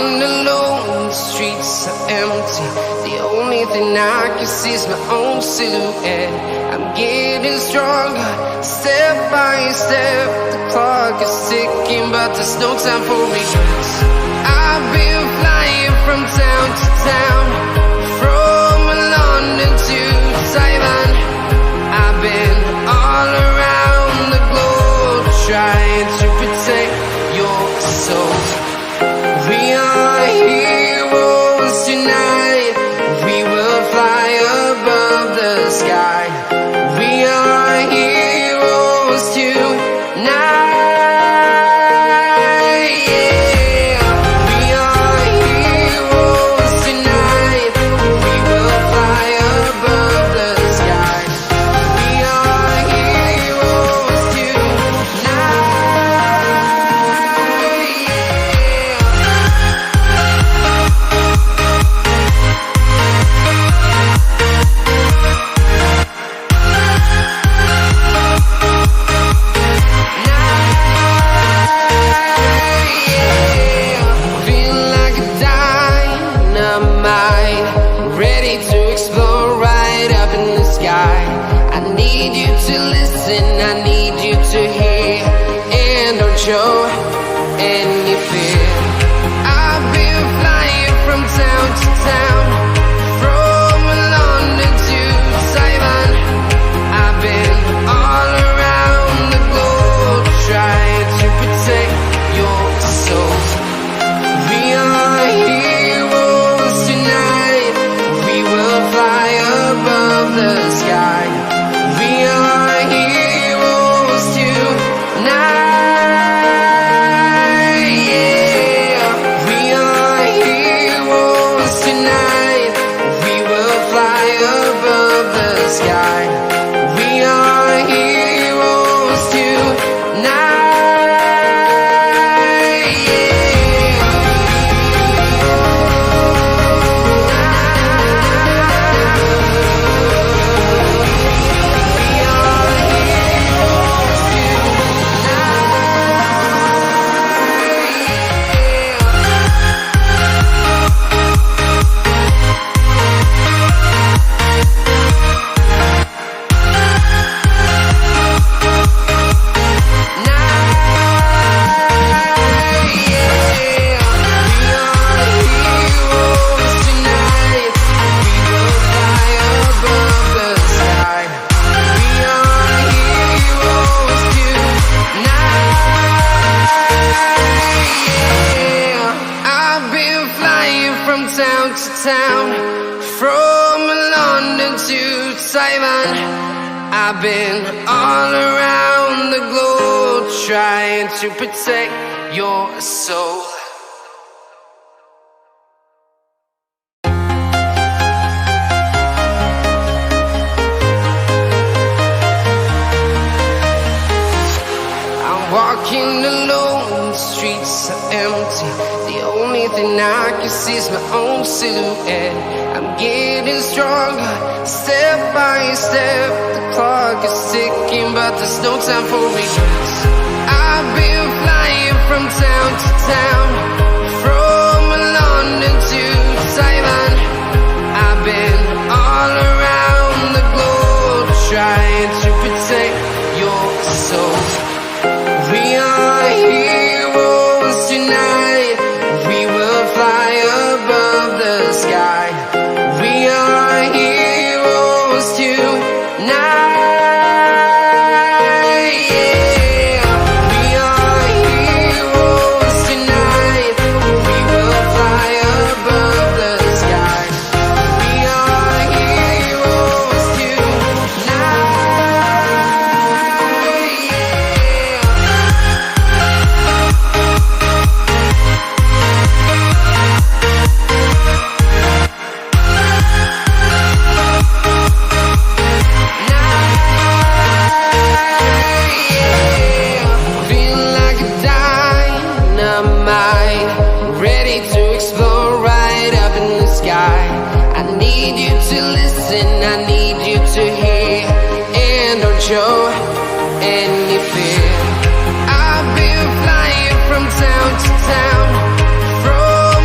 walking alone, the streets are empty. The only thing I can see is my own silhouette. I'm getting stronger, step by step. The clock is ticking, but there's no time for regrets. I've been flying from town to town, from London to Taiwan. I've been all around the globe, trying to protect your soul. We are heroes tonight. We will fly above the sky. We are heroes tonight. Yeah. We are heroes tonight. We will fly above the sky. We are heroes tonight. Feel like a dynamite, ready to explode right up in the sky. I need you to listen, I need you to hear, and don't show any fear. I've been flying from town to town, from London to Taiwan. I've been all around the globe, trying to protect your soul. We are heroes tonight. We will fly above the sky. We are heroes tonight. Yeah. We are heroes tonight. We will fly above the sky. We are heroes tonight. Town, from London to Taiwan. I've been all around the globe, trying to protect your soul. I'm walking alone, the streets are empty. The only thing I can see is my own silhouette. I'm getting stronger, step by step. The clock is ticking, but there's no time for regrets. I've been flying from town to town, from London to Taiwan. I've been all around the globe, trying to protect your soul. We are heroes tonight. We will fly above the sky. We are heroes tonight. Yeah. We are heroes tonight. We will fly above the sky. We are heroes tonight. show any fear. I've been flying from town to town, from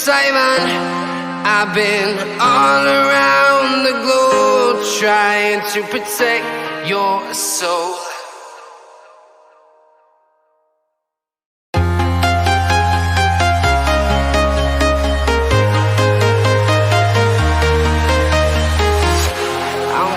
Taiwan. I've been all around the globe trying to protect your soul.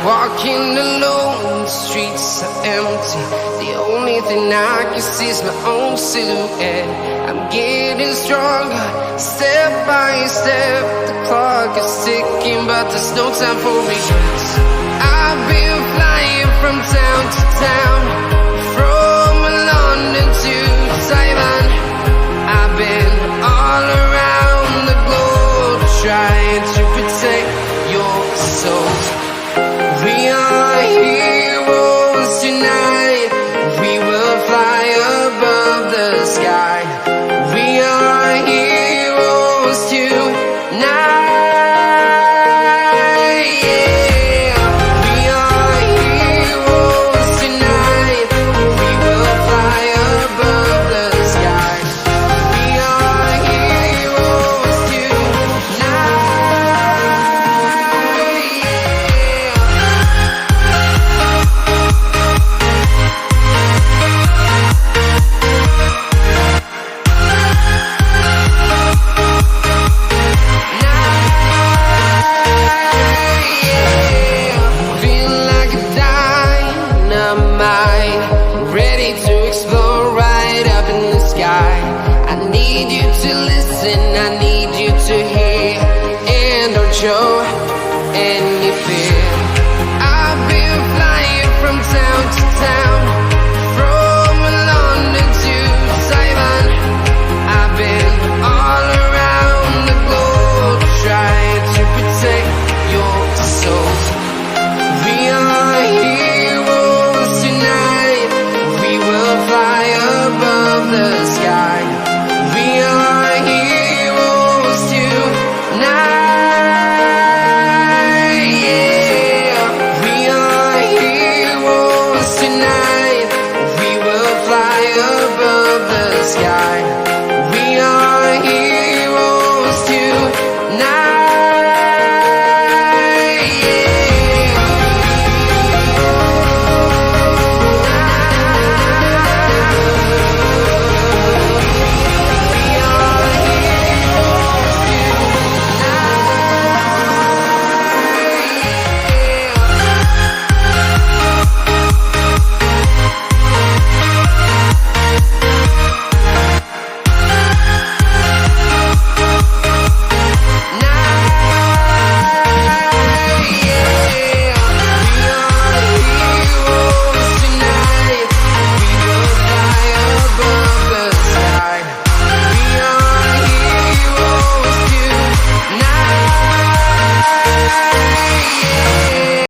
Walking alone, the streets are empty. The only thing I can see is my own silhouette. I'm getting stronger, step by step. The clock is ticking, but there's no time for regrets. I've been flying from town to town, from London to Taiwan. I've been all around the globe trying to protect your soul. We are heroes tonight. We will fly above the sky. We are heroes tonight. Yeah. We are heroes tonight. We will fly above the sky. We are heroes tonight. I need you to listen, I need you to hear, and don't show any fear.